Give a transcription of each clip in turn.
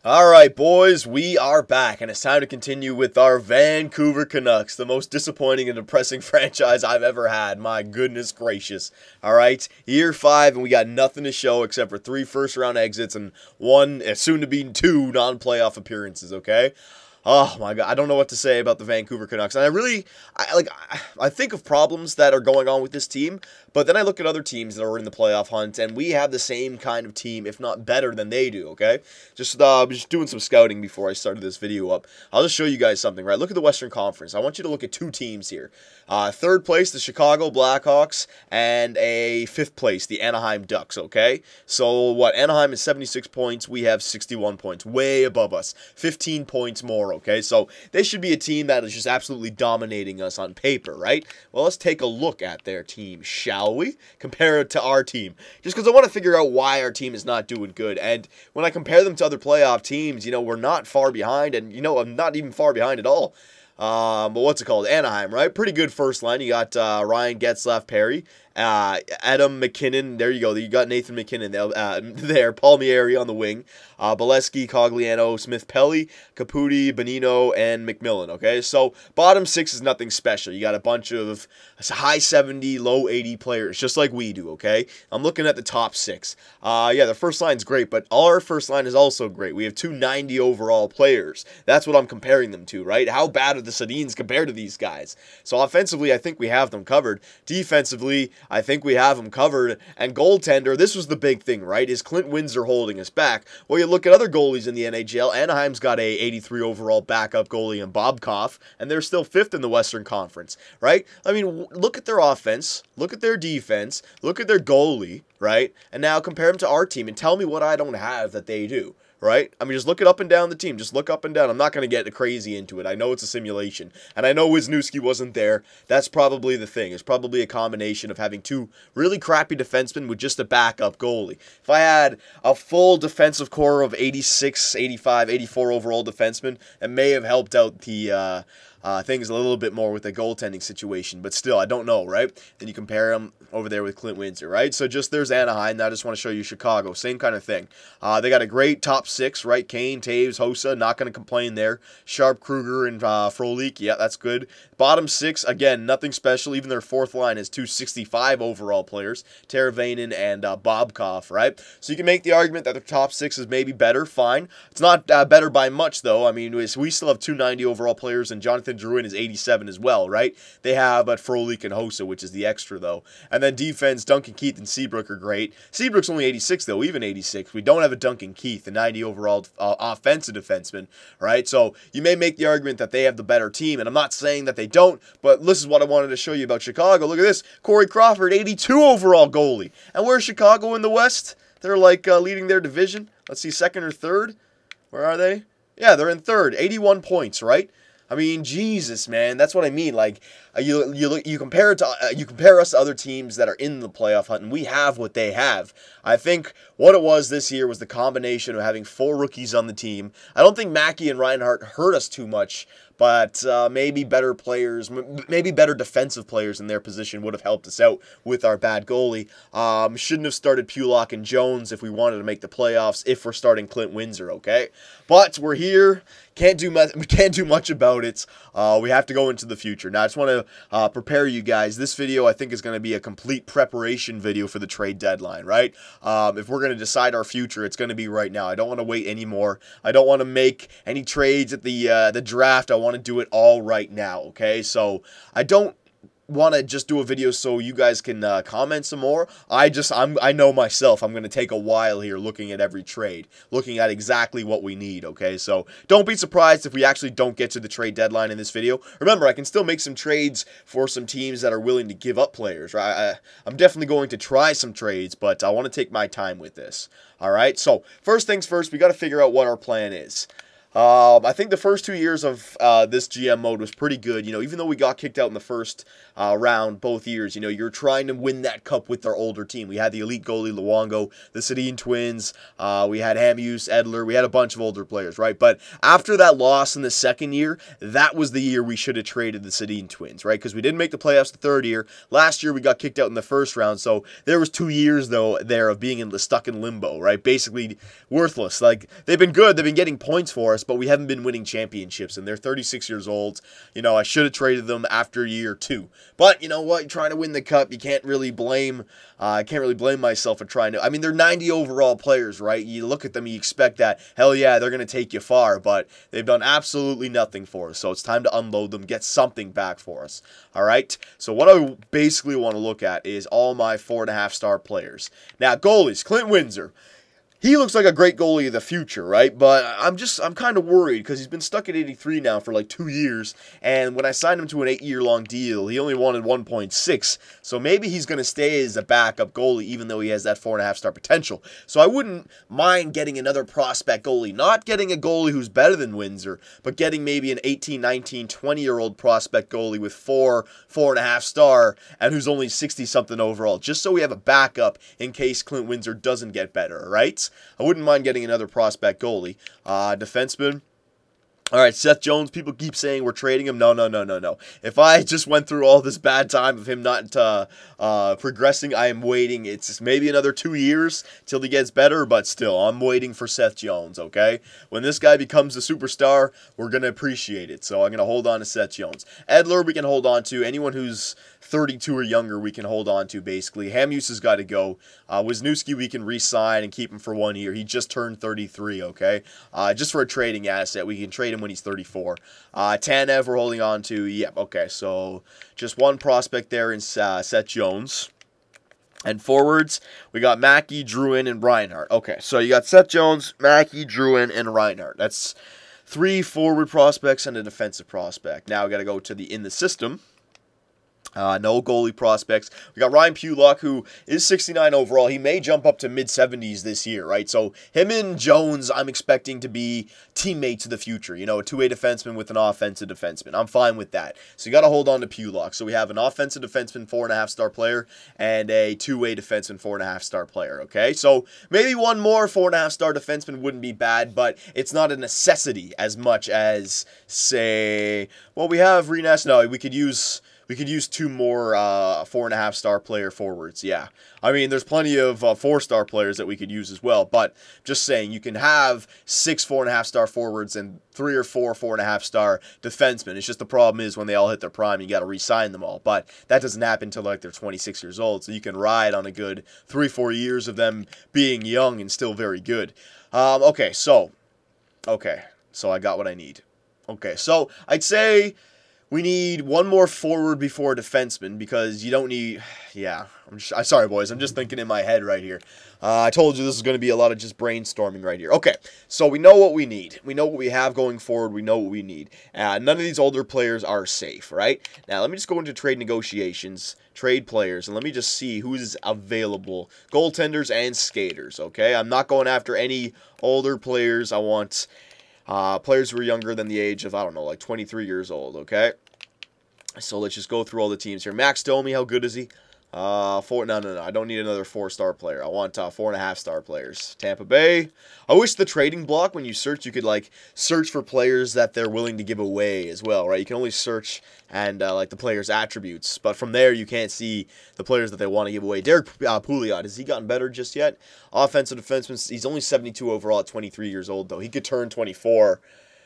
Alright, boys, we are back, and it's time to continue with our Vancouver Canucks, the most disappointing and depressing franchise I've ever had. My goodness gracious. Alright, year 5, and we got nothing to show except for 3 first-round exits and 1, soon-to-be 2, non-playoff appearances, okay? Oh my god, I don't know what to say about the Vancouver Canucks. And I think of problems that are going on with this team, but then I look at other teams that are in the playoff hunt, and we have the same kind of team, if not better than they do, okay? Just doing some scouting before I started this video up. I'll just show you guys something, right? Look at the Western Conference. I want you to look at 2 teams here. Third place, the Chicago Blackhawks, and a 5th place, the Anaheim Ducks, okay? So, what? Anaheim is 76 points, we have 61 points, way above us. 15 points more, okay? So, they should be a team that is just absolutely dominating us on paper, right? Well, let's take a look at their team, shall we? Compare it to our team. Just because I want to figure out why our team is not doing good. And when I compare them to other playoff teams, we're not far behind, and, I'm not even far behind at all. But what's it called? Anaheim, right? Pretty good first line. You got Ryan Getzlaf Perry, Adam McKinnon. There you go. You got Nathan McKinnon there. Palmieri on the wing. Bolesky, Cogliano, Smith-Pelly, Caputi, Bonino, and McMillan. Okay, so bottom 6 is nothing special. You got a bunch of high 70, low 80 players, just like we do. Okay, I'm looking at the top 6. Yeah, the first line's great, but our first line is also great. We have 290 overall players. That's what I'm comparing them to, right? How bad are the Sedins compared to these guys? So offensively, I think we have them covered. Defensively, I think we have them covered. And goaltender, this was the big thing, right? Is Clint Windsor holding us back? Well, you look at other goalies in the NHL. Anaheim's got a 83 overall backup goalie in Bobkov, and they're still 5th in the Western Conference, right? I mean, look at their offense, look at their defense, look at their goalie, right? And now compare them to our team and tell me what I don't have that they do. Right? I mean, just look it up and down the team. Just look up and down. I'm not going to get crazy into it. I know it's a simulation. And I know Wisniewski wasn't there. That's probably the thing. It's probably a combination of having 2 really crappy defensemen with just a backup goalie. If I had a full defensive core of 86, 85, 84 overall defensemen, it may have helped out the things a little bit more with the goaltending situation, but still, I don't know, right? Then you compare them over there with Clint Windsor, right? So just there's Anaheim. Now I just want to show you Chicago. Same kind of thing. They got a great top 6, right? Kane, Taves, Hossa, not going to complain there. Sharp, Kruger, and Frolik, yeah, that's good. Bottom 6, again, nothing special. Even their 4th line is 265 overall players. Teravainen and Bobkov, right? So you can make the argument that their top 6 is maybe better, fine. It's not better by much, though. I mean, we still have 290 overall players, and Jonathan Drouin is 87 as well, right? They have Frolik and Hossa, which is the extra, though. And then defense, Duncan Keith and Seabrook are great. Seabrook's only 86, though, even 86. We don't have a Duncan Keith, a 90 overall offensive defenseman, right? So you may make the argument that they have the better team, and I'm not saying that they don't, but this is what I wanted to show you about Chicago. Look at this. Corey Crawford, 82 overall goalie. And where's Chicago in the West? They're like leading their division. Let's see, 2nd or 3rd? Where are they? Yeah, they're in 3rd. 81 points, right? I mean, Jesus, man, that's what I mean. Like, you compare us to other teams that are in the playoff hunt, and we have what they have. I think what it was this year was the combination of having 4 rookies on the team. I don't think Mackey and Reinhart hurt us too much, but maybe better players, maybe better defensive players in their position would have helped us out with our bad goalie. Shouldn't have started Pulock and Jones if we wanted to make the playoffs, if we're starting Clint Windsor, okay? But we're here. Can't do much about it. We have to go into the future. Now, I just want to prepare you guys. This video, I think, is going to be a complete preparation video for the trade deadline, right? If we're going to decide our future, it's going to be right now. I don't want to wait anymore. I don't want to make any trades at the draft. I want to do it all right now, okay? So I don't want to just do a video so you guys can comment some more. I know myself I'm going to take a while here looking at every trade, looking at exactly what we need, okay? So don't be surprised if we actually don't get to the trade deadline in this video. Remember, I can still make some trades for some teams that are willing to give up players, right? I'm definitely going to try some trades, but I want to take my time with this, all right? So first things first, we got to figure out what our plan is. I think the first 2 years of this GM mode was pretty good. You know, even though we got kicked out in the first round both years, you know, you're trying to win that cup with our older team. We had the elite goalie Luongo, the Sedin twins. We had Hamuse, Edler. We had a bunch of older players, right? But after that loss in the second year, that was the year we should have traded the Sedin twins, right? Because we didn't make the playoffs the third year. Last year we got kicked out in the first round, so there was 2 years though there of being stuck in limbo, right? Basically worthless. Like, they've been good, they've been getting points for us, but we haven't been winning championships, and they're 36 years old. You know, I should have traded them after year 2. But you know what? You're trying to win the cup. You can't really blame. I can't really blame myself for trying to. I mean, they're 90 overall players, right? You look at them, you expect that. Hell yeah, they're gonna take you far, but they've done absolutely nothing for us. So it's time to unload them, get something back for us. All right. So what I basically want to look at is all my 4.5-star players. Now, goalies, Clint Windsor. He looks like a great goalie of the future, right? But I'm kind of worried because he's been stuck at 83 now for like 2 years. And when I signed him to an 8-year-long deal, he only wanted 1.6. So maybe he's going to stay as a backup goalie, even though he has that 4.5-star potential. So I wouldn't mind getting another prospect goalie. Not getting a goalie who's better than Windsor, but getting maybe an 18, 19, 20-year-old prospect goalie with 4.5-star, and who's only 60-something overall. Just so we have a backup in case Clint Windsor doesn't get better, right? I wouldn't mind getting another prospect goalie. Defenseman. All right, Seth Jones, people keep saying we're trading him. No. If I just went through all this bad time of him not progressing, I am waiting. It's maybe another 2 years till he gets better, but still, I'm waiting for Seth Jones, okay? When this guy becomes a superstar, we're going to appreciate it. So I'm going to hold on to Seth Jones. Edler, we can hold on to. Anyone who's 32 or younger, we can hold on to, basically. Hamuse has got to go. Wisniewski, we can re-sign and keep him for 1 year. He just turned 33, okay? Just for a trading asset, we can trade him when he's 34. Tanev, we're holding on to. Yep, okay, so just one prospect there in Seth Jones. And forwards, we got Mackey, Drouin, and Reinhardt. Okay, so you got Seth Jones, Mackey, Drouin, and Reinhardt. That's 3 forward prospects and a defensive prospect. Now we got to go to the in the system. No goalie prospects. We got Ryan Pulock, who is 69 overall. He may jump up to mid-70s this year, right? So him and Jones, I'm expecting to be teammates of the future. You know, a two-way defenseman with an offensive defenseman. I'm fine with that. So you got to hold on to Pulock. So we have an offensive defenseman, 4.5-star player, and a two-way defenseman, 4.5-star player, okay? So maybe one more 4.5-star defenseman wouldn't be bad, but it's not a necessity as much as, say, well, we have Renas. No, we could use 2 more 4.5-star player forwards. Yeah. I mean, there's plenty of 4-star players that we could use as well. But just saying, you can have 6 4.5-star forwards and 3 or 4 4.5-star defensemen. It's just the problem is when they all hit their prime, you got to re-sign them all. But that doesn't happen until like they're 26 years old. So you can ride on a good 3-4 years of them being young and still very good. Okay, so I got what I need. Okay, so I'd say we need one more forward before a defenseman because you don't need... Yeah, I'm sorry, boys. I'm just thinking in my head right here. I told you this is going to be a lot of just brainstorming right here. Okay, so we know what we need. We know what we have going forward. We know what we need. None of these older players are safe, right? Now, let me just go into trade negotiations, trade players, and let me just see who's available. Goaltenders and skaters, okay? I'm not going after any older players. I want... players who are younger than the age of, I don't know, like 23 years old, okay? So let's just go through all the teams here. Max Domi, how good is he? No, I don't need another 4-star player. I want 4.5-star players. Tampa Bay. I wish the trading block, when you search, you could, like, search for players that they're willing to give away as well, right? You can only search and, like, the player's attributes. But from there, you can't see the players that they want to give away. Derek Pouliot, has he gotten better just yet? Offensive defenseman, he's only 72 overall at 23 years old, though. He could turn 24.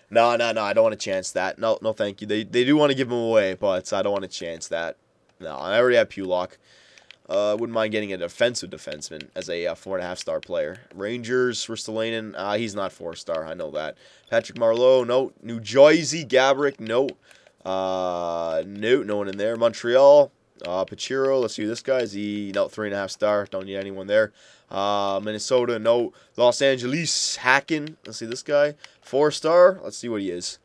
No, I don't want to chance that. No, thank you. They do want to give him away, but I don't want to chance that. No, I already have Pulock. Wouldn't mind getting a defensive defenseman as a 4.5-star player. Rangers, Ristolainen, he's not 4-star. I know that. Patrick Marleau, no. New Jersey, Gaborik, no. No one in there. Montreal, Pachiro, let's see who this guy is. No, 3.5-star. Don't need anyone there. Minnesota, no. Los Angeles, Hacken, let's see this guy. 4-star, let's see what he is.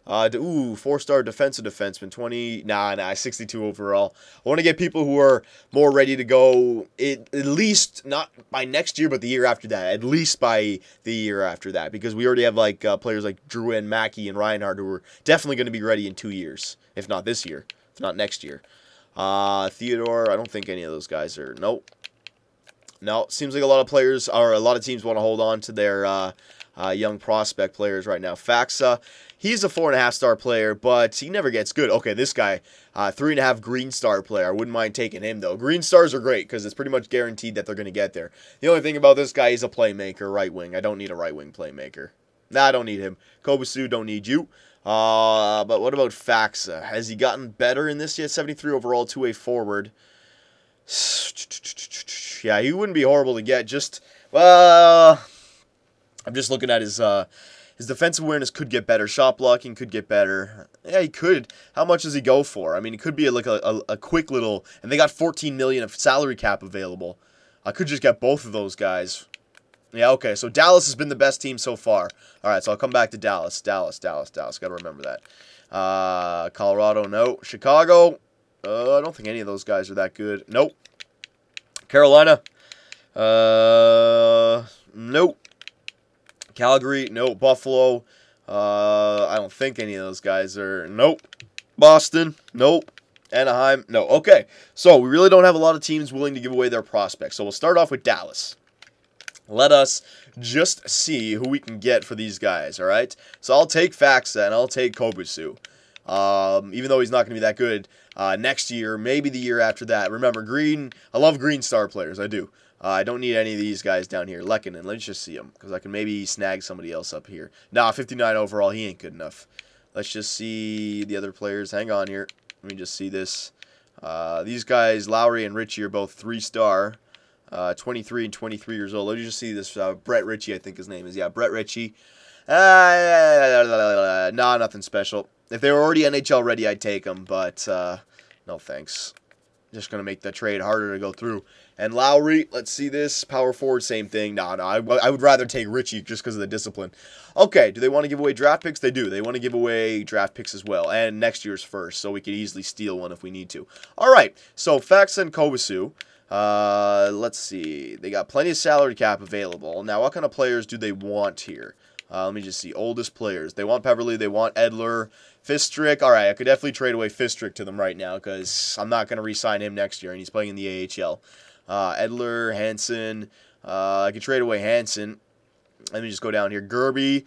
Ooh, 4-star defensive defenseman, 20, nah, 62 overall. I want to get people who are more ready to go, at least, not by next year, but the year after that. At least by the year after that, because we already have, like, players like Drew and Mackey and Reinhardt who are definitely going to be ready in 2 years, if not this year, if not next year. Theodore, I don't think any of those guys are, nope. No, seems like a lot of players, or a lot of teams want to hold on to their young prospect players right now. Faxa, he's a 4.5-star player, but he never gets good. Okay, this guy, 3.5 green star player. I wouldn't mind taking him, though. Green stars are great, because it's pretty much guaranteed that they're going to get there. The only thing about this guy, he's a playmaker, right wing. I don't need a right wing playmaker. Nah, I don't need him. Kobasu, don't need you. But what about Faxa? Has he gotten better in this yet? 73 overall, 2-way forward. Yeah, he wouldn't be horrible to get. Just, well, I'm just looking at his defensive awareness could get better. Shot blocking could get better. Yeah, he could. How much does he go for? I mean, it could be like a quick little, and they got $14 million of salary cap available. I could just get both of those guys. Yeah, okay, so Dallas has been the best team so far. All right, so I'll come back to Dallas. Dallas. Got to remember that. Colorado, no. Chicago, I don't think any of those guys are that good. Nope. Carolina, nope. Calgary, nope. Buffalo, I don't think any of those guys are, nope. Boston, nope. Anaheim, no. Okay, so we really don't have a lot of teams willing to give away their prospects. So we'll start off with Dallas. Let us just see who we can get for these guys, all right? So I'll take Faxa and I'll take Kobasu. Even though he's not going to be that good next year, maybe the year after that. Remember, green, I love green star players, I do. I don't need any of these guys down here. Lehkonen, let's just see him, because I can maybe snag somebody else up here. Nah, 59 overall, he ain't good enough. Let's just see the other players. Hang on here. Let me just see this. These guys, Lowry and Ritchie, are both 3-star. 23 and 23 years old. Let me just see this. Brett Ritchie, I think his name is. Yeah, Brett Ritchie. Nah, nothing special. If they were already NHL ready, I'd take them, but no thanks. Just going to make the trade harder to go through. And Lowry, let's see this. Power forward, same thing. No, I would rather take Ritchie just because of the discipline. Okay, do they want to give away draft picks? They do. They want to give away draft picks as well, and next year's first, so we could easily steal one if we need to. All right, so Faxa and Kobasu. Let's see. They got plenty of salary cap available. Now, what kind of players do they want here? Let me just see. Oldest players. They want Peverly. They want Edler. Fistrick. All right, I could definitely trade away Fistrick to them right now because I'm not going to re-sign him next year, and he's playing in the AHL. Edler, Hansen. I could trade away Hansen. Let me just go down here. Gerby.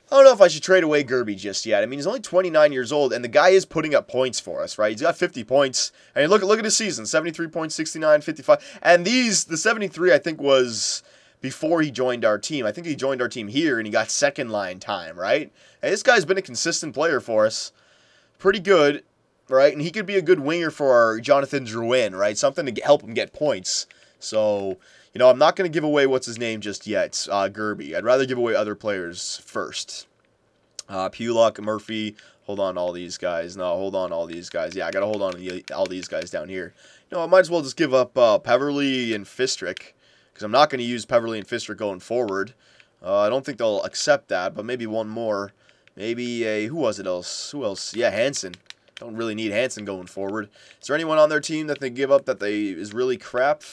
I don't know if I should trade away Gerby just yet. I mean, he's only 29 years old, and the guy is putting up points for us, right? He's got 50 points. I mean, look at his season. 73 points, 69, 55. And the 73, I think, was before he joined our team. I think he joined our team here, and he got second-line time, right? And this guy's been a consistent player for us. Pretty good, right? And he could be a good winger for our Jonathan Drouin, right? Something to help him get points. So, you know, I'm not going to give away what's his name just yet, Gerby. I'd rather give away other players first. Pulak, Murphy, hold on to all these guys. No, hold on to all these guys. Yeah, I got to hold on to all these guys down here. You know, I might as well just give up Peverly and Fistrick, because I'm not going to use Peverly and Fistrick going forward. I don't think they'll accept that, but maybe one more. Maybe a, who was it else? Who else? Yeah, Hansen. Don't really need Hansen going forward. Is there anyone on their team that they give up that is really crap?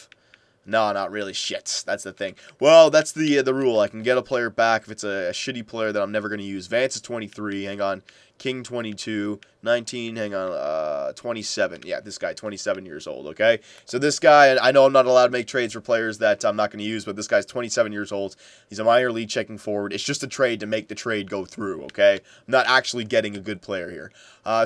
No, not really. Shit, that's the thing. Well, that's the rule. I can get a player back if it's a shitty player that I'm never going to use. Vance is 23. Hang on. King 22. 19. Hang on. 27. Yeah, this guy, 27 years old, okay? So this guy, I know I'm not allowed to make trades for players that I'm not going to use, but this guy's 27 years old. He's a minor league checking forward. It's just a trade to make the trade go through, okay? I'm not actually getting a good player here.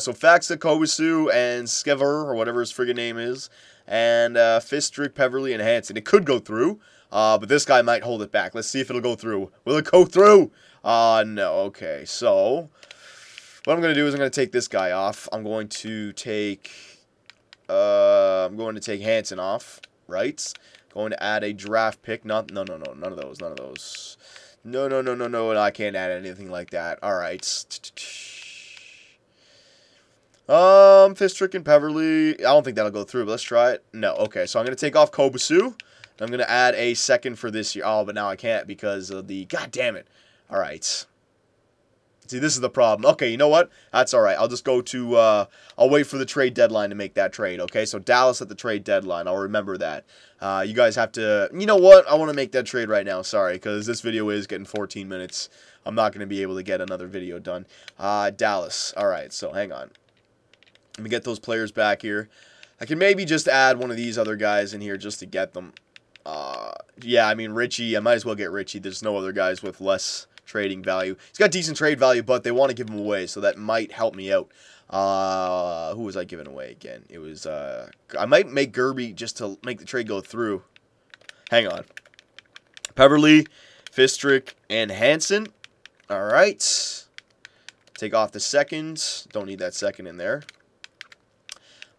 So Faxa, Kobasu, and Skever, or whatever his friggin' name is, and Fistrick, Peverly, and Hansen. It could go through, but this guy might hold it back. Let's see if it'll go through. Will it go through? No. Okay, so what I'm going to do is I'm going to take this guy off. I'm going to take Hansen off, right? Going to add a draft pick. No, none of those. No, I can't add anything like that. All right. Fistrick and Peverly. I don't think that'll go through, but let's try it. No, okay. So I'm going to take off Kobasu. I'm going to add a second for this year. Oh, but now I can't because of the... God damn it. All right. See, this is the problem. Okay, you know what? That's all right. I'll just go to, I'll wait for the trade deadline to make that trade, okay? So Dallas at the trade deadline. I'll remember that. You guys have to, you know what? I want to make that trade right now. Sorry, because this video is getting 14 minutes. I'm not going to be able to get another video done. Dallas. All right, so hang on. Let me get those players back here. I can maybe just add one of these other guys in here just to get them. Yeah, I mean, Richie, I might as well get Richie. There's no other guys with less trading value. He's got decent trade value, but they want to give him away, so that might help me out. Who was I giving away again? It was, I might make Gerby just to make the trade go through. Hang on. Peverly, Fistrick, and Hansen. All right. Take off the second. Don't need that second in there.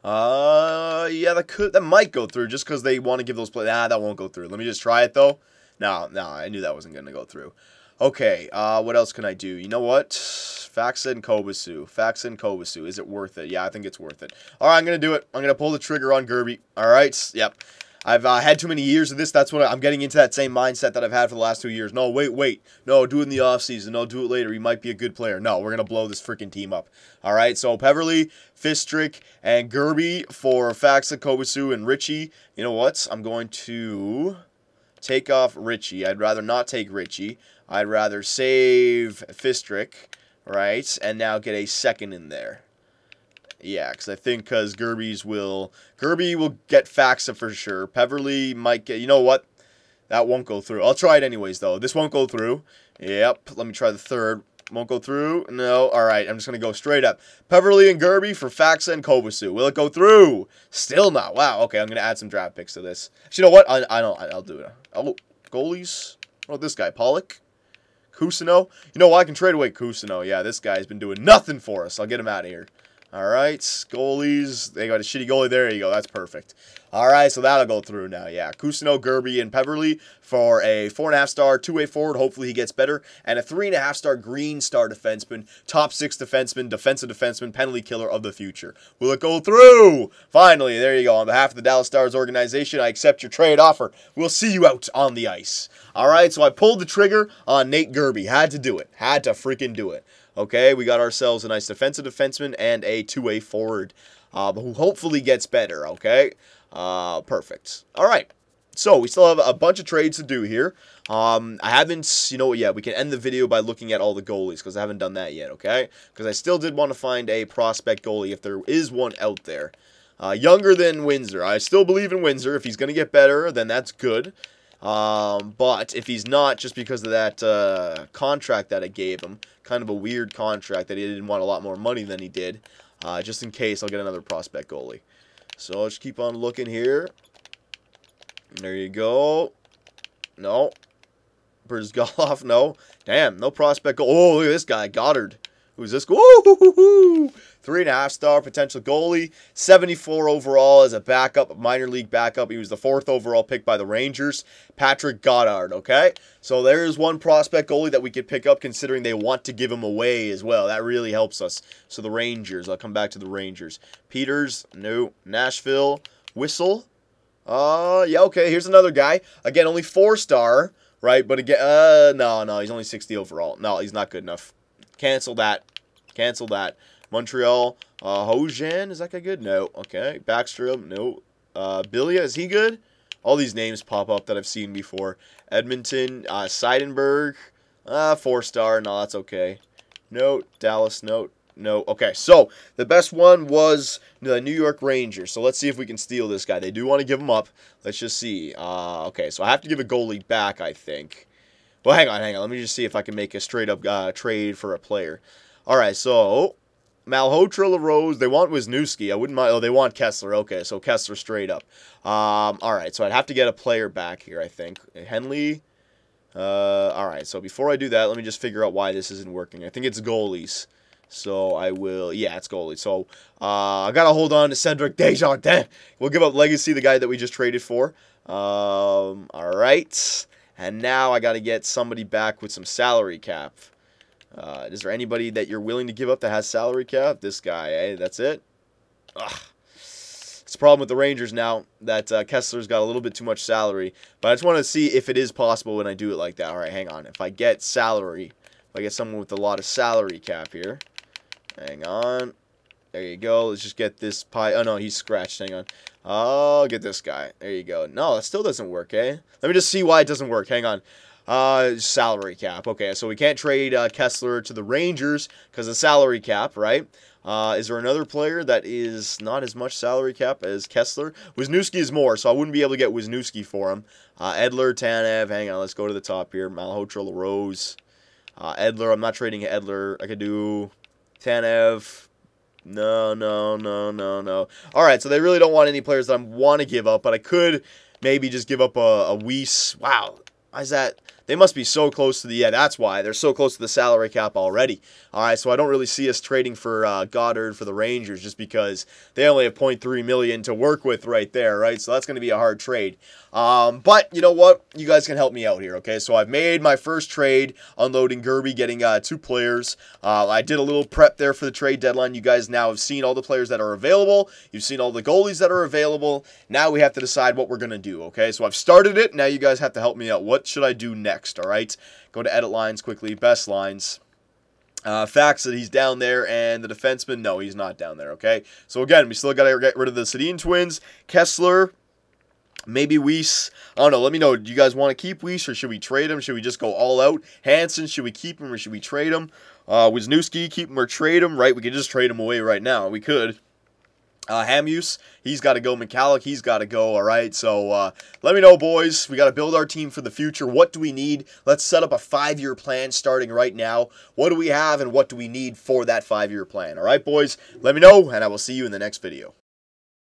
Yeah, that might go through just because they want to give those players. Nah, that won't go through. Let me just try it, though. No, I knew that wasn't going to go through. Okay, what else can I do? You know what? Faxa and Kobasu. Faxa and Kobasu. Is it worth it? Yeah, I think it's worth it. All right, I'm going to do it. I'm going to pull the trigger on Gerby. All right, yep. I've had too many years of this. That's what I'm getting into, that same mindset that I've had for the last 2 years. No, wait. No, do it in the offseason. No, do it later. He might be a good player. No, we're going to blow this freaking team up. All right, so Peverly, Fistrick, and Gerby for Faxa, Kobasu, and Richie. You know what? I'm going to take off Richie. I'd rather not take Richie. I'd rather save Fistrick, right, and now get a second in there. Yeah, because I think Gerby will get Faxa for sure. Peverly might get, you know what? That won't go through. I'll try it anyways, though. This won't go through. Yep, let me try the third. Won't go through. No, all right, I'm just going to go straight up. Peverly and Gerby for Faxa and Kobasu. Will it go through? Still not. Wow, okay, I'm going to add some draft picks to this. You know what? I'll do it. Oh, goalies. Oh, this guy, Pollock. Kusino. You know what? I can trade away Kusino. Yeah, this guy's been doing nothing for us. I'll get him out of here. All right, goalies. They got a shitty goalie. There you go. That's perfect. All right, so that'll go through now. Yeah, Kusino, Gerby, and Peverly for a 4.5-star two-way forward. Hopefully he gets better. And a 3.5-star green star defenseman, top 6 defenseman, defensive defenseman, penalty killer of the future. Will it go through? Finally, there you go. On behalf of the Dallas Stars organization, I accept your trade offer. We'll see you out on the ice. All right, so I pulled the trigger on Nate Gerby. Had to do it. Had to freaking do it. Okay, we got ourselves a nice defensive defenseman and a two-way forward who hopefully gets better, okay? Perfect. All right, so we still have a bunch of trades to do here. I haven't, you know what, yeah, we can end the video by looking at all the goalies because I haven't done that yet, okay? Because I still did want to find a prospect goalie if there is one out there. Younger than Windsor. I still believe in Windsor. If he's going to get better, then that's good. But if he's not, just because of that contract that I gave him, kind of a weird contract that he didn't want a lot more money than he did, just in case I'll get another prospect goalie. So I'll just keep on looking here. There you go. No. Brzgalov, no. Damn, no prospect goalie. Oh, look at this guy, Goddard. Who's this? Woo-hoo-hoo-hoo. 3.5-star potential goalie. 74 overall as a backup, minor league backup. He was the 4th overall pick by the Rangers. Patrick Goddard, okay? So there's one prospect goalie that we could pick up considering they want to give him away as well. That really helps us. So the Rangers. I'll come back to the Rangers. Peters, no. Nashville. Whistle. Yeah, okay. Here's another guy. Again, only 4-star, right? But again, no, he's only 60 overall. No, he's not good enough. Cancel that. Cancel that. Montreal. Hojan. Is that guy good? No. Okay. Backstrom. No. Bilia. Is he good? All these names pop up that I've seen before. Edmonton. Seidenberg. 4-star. No, that's okay. No. Dallas. No. No. Okay. So, the best one was the New York Rangers. So, let's see if we can steal this guy. They do want to give him up. Let's just see. Okay. So, I have to give a goalie back, I think. Well, hang on. Let me just see if I can make a straight-up trade for a player. All right, so Malhotra, LaRose, they want Wisniewski. I wouldn't mind. Oh, they want Kessler. Okay, so Kessler straight up. All right, so I'd have to get a player back here, I think. Henley. All right, so before I do that, let me just figure out why this isn't working. I think it's goalies. So I will, yeah, it's goalie. So I got to hold on to Cedric Desjardins. We'll give up Legacy, the guy that we just traded for. All right. And now I got to get somebody back with some salary cap. Is there anybody that you're willing to give up that has salary cap? This guy, eh? That's it? Ugh. It's a problem with the Rangers now that Kessler's got a little bit too much salary. But I just want to see if it is possible when I do it like that. All right, hang on. If I get salary I get someone with a lot of salary cap here. Hang on. There you go. Let's just get this pie. Oh, no, he's scratched. Hang on. Oh, get this guy. There you go. No, that still doesn't work, eh? Let me just see why it doesn't work. Hang on. Salary cap. Okay, so we can't trade Kessler to the Rangers because of salary cap, right? Is there another player that is not as much salary cap as Kessler? Wisniewski is more, so I wouldn't be able to get Wisniewski for him. Edler, Tanev. Hang on, let's go to the top here. Malhotra, LaRose. Edler, I'm not trading Edler. I could do Tanev. No. All right, so they really don't want any players that I want to give up, but I could maybe just give up a Weiss. Wow, why is that? They must be so close to the, yeah, that's why. They're so close to the salary cap already. All right, so I don't really see us trading for Goddard for the Rangers just because they only have $0.3 million to work with right there, right? So that's going to be a hard trade. But you know what? You guys can help me out here, okay? So I've made my first trade, unloading Gerby, getting 2 players. I did a little prep there for the trade deadline. You guys now have seen all the players that are available. You've seen all the goalies that are available. Now we have to decide what we're going to do, okay? So I've started it. Now you guys have to help me out. What should I do next, all right? Go to edit lines quickly, best lines. Facts that he's down there, and the defenseman, no, he's not down there, okay? So again, we still got to get rid of the Sedin twins. Kessler, maybe Weiss. I don't know. Let me know. Do you guys want to keep Weiss, or should we trade him? Should we just go all out? Hansen, should we keep him, or should we trade him? Wisniewski, keep him or trade him, right? We could just trade him away right now. We could. Hamuse, he's got to go. McCalloch, he's got to go, all right? So let me know, boys. We got to build our team for the future. What do we need? Let's set up a 5-year plan starting right now. What do we have, and what do we need for that 5-year plan? All right, boys? Let me know, and I will see you in the next video.